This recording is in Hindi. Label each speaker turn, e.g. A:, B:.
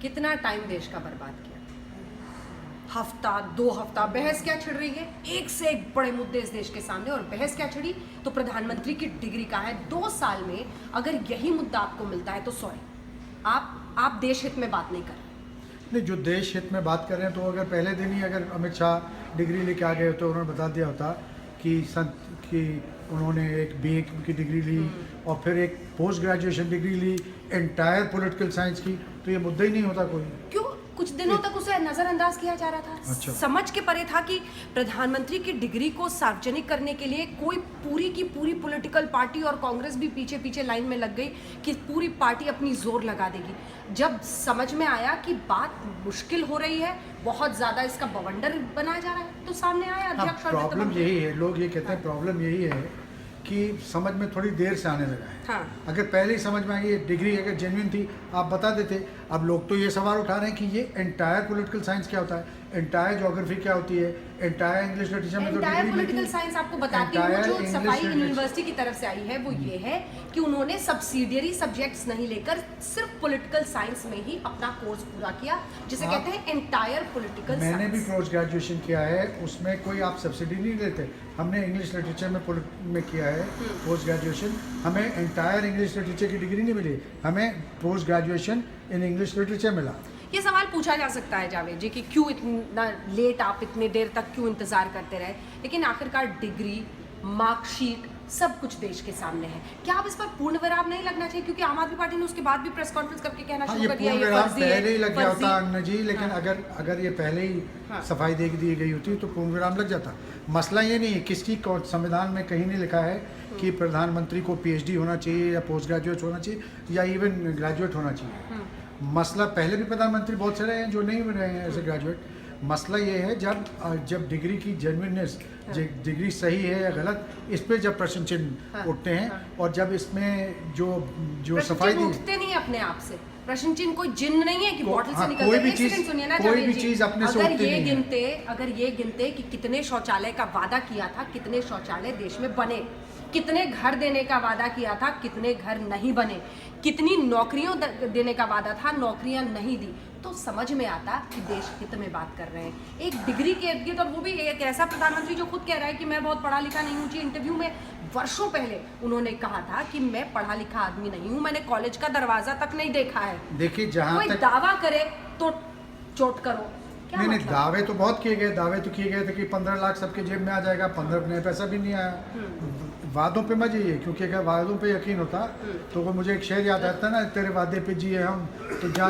A: कितना टाइम देश का बर्बाद किया, हफ्ता 2 हफ्ता बहस क्या छिड़ रही है, एक से एक बड़े मुद्दे इस देश के सामने, और बहस क्या छिड़ी तो प्रधानमंत्री की डिग्री का है। 2 साल में अगर यही मुद्दा आपको मिलता है तो सॉरी, आप देश हित में बात नहीं कर रहे।
B: नहीं, जो देश हित में बात कर रहे हैं तो अगर पहले दिन ही अगर अमित शाह डिग्री लेके आ गए तो उन्होंने बता दिया होता कि उन्होंने एक बीए की डिग्री ली और फिर एक पोस्ट ग्रेजुएशन डिग्री ली एंटायर पॉलिटिकल साइंस की, तो ये मुद्दा ही नहीं होता कोई।
A: क्यों कुछ दिनों तक उसे नजरअंदाज किया जा रहा था।
B: अच्छा।
A: समझ के परे था कि प्रधानमंत्री की डिग्री को सार्वजनिक करने के लिए कोई पूरी की पूरी पॉलिटिकल पार्टी, और कांग्रेस भी पीछे पीछे लाइन में लग गई कि पूरी पार्टी अपनी जोर लगा देगी। जब समझ में आया कि बात मुश्किल हो रही है, बहुत ज्यादा इसका बवंडर बनाया जा रहा है, तो सामने आया अध्यक्ष और वित्त
B: प्रॉब्लम
A: मंत्री।
B: यही है, लोग ये कहते हैं प्रॉब्लम यही है कि समझ में थोड़ी देर से आने लगा है।
A: हाँ।
B: अगर पहले ही समझ में आई, ये डिग्री अगर जेन्युइन थी आप बता देते। अब लोग तो ये सवाल उठा रहे हैं कि ये एंटायर पॉलिटिकल साइंस क्या होता है, एंटायर ज्योग्राफी क्या होती है, एंटायर इंग्लिश लिटरेचर में तो
A: एंटायर
B: डिग्री
A: पॉलिटिकल
B: मिलती है।
A: साइंस आपको बताती हूँ,
B: Entire
A: जो
B: English
A: सफाई
B: literature।
A: यूनिवर्सिटी की तरफ से आई है वो ये है कि उन्होंने सब्सिडियरी सब्जेक्ट्स नहीं लेकर सिर्फ पॉलिटिकल साइंस में ही अपना कोर्स पूरा किया, जिसे
B: हाँ।
A: कहते हैं एंटायर पॉलिटिकल
B: मैंने भी
A: साइंस।
B: पोस्ट ग्रेजुएशन किया है, उसमें कोई आप सब्सिडी नहीं लेते। हमने इंग्लिश लिटरेचर में किया है पोस्ट ग्रेजुएशन, हमें एंटायर इंग्लिश लिटरेचर की डिग्री नहीं मिली, हमें post graduation in English literature मिला।
A: ये सवाल पूछा जा सकता है जावेद जी कि क्यों इतना लेट, आप इतने देर तक क्यों इंतजार करते रहे, लेकिन आखिरकार डिग्री, मार्कशीट सब कुछ देश के सामने है। क्या आप इस पर पूर्ण विराम नहीं लगना चाहिए, क्योंकि आम आदमी पार्टी ने उसके बाद भी प्रेस कॉन्फ्रेंस करके कहना
B: हाँ,
A: शुरू
B: ये
A: कर दिया
B: पूर्ण
A: ये
B: विराम
A: फर्जी है,
B: पहले ही लग गया
A: फर्जी।
B: होता अन्ना जी, लेकिन
A: हाँ।
B: अगर ये पहले ही
A: हाँ।
B: सफाई दे दी गई होती तो पूर्ण विराम लग जाता। मसला ये नहीं है, किसकी संविधान में कहीं नहीं लिखा है कि प्रधानमंत्री को पीएचडी होना चाहिए या पोस्ट ग्रेजुएट होना चाहिए या इवन ग्रेजुएट होना चाहिए। मसला पहले भी प्रधानमंत्री बहुत से रहे हैं जो नहीं बने हैं ऐसे ग्रेजुएट। मसला ये है जब डिग्री की जेन्युइननेस, डिग्री सही है या गलत, इस पे जब प्रश्न चिन्ह उठते हैं, और जब इसमें जो
A: प्रश्न
B: सफाई
A: चिन्ह
B: दी
A: उठते नहीं अपने आप से। प्रश्न चिन्ह कोई जिन्न नहीं है कि बॉटल से
B: हाँ,
A: निकलता
B: कोई
A: है।
B: भी
A: एक
B: चीज-
A: सेकंड सुनिए ना
B: कोई
A: जावेद
B: भी
A: जी।
B: चीज अपने से उठती नहीं है।
A: अगर ये गिनते कि कितने शौचालय का वादा किया था, कितने शौचालय देश में बने, कितने घर देने का वादा किया था, कितने घर नहीं बने, कितनी नौकरियों देने का वादा था, नौकरियां नहीं दी, तो समझ में आता कि देश हित में बात कर रहे हैं। एक डिग्री के इर्द-गिर्द, और वो भी एक ऐसा प्रधानमंत्री जो खुद कह रहा है कि मैं बहुत पढ़ा लिखा नहीं हूँ। जी, इंटरव्यू में वर्षों पहले उन्होंने कहा था कि मैं पढ़ा लिखा आदमी नहीं हूँ, मैंने कॉलेज का दरवाजा तक नहीं देखा है।
B: देखिए जहाँ
A: कोई
B: तक
A: दावा करे तो चोट करो, क्या
B: नहीं,
A: मतलब?
B: दावे तो बहुत किए गए, दावे तो किए गए थे कि 15 लाख सबके जेब में आ जाएगा, 15 नया पैसा भी नहीं आया। वादों पे मत जाइए, क्योंकि अगर वादों पे यकीन होता तो वो मुझे एक शेर याद आता है ना, तेरे वादे पे जिए हम तो जहाँ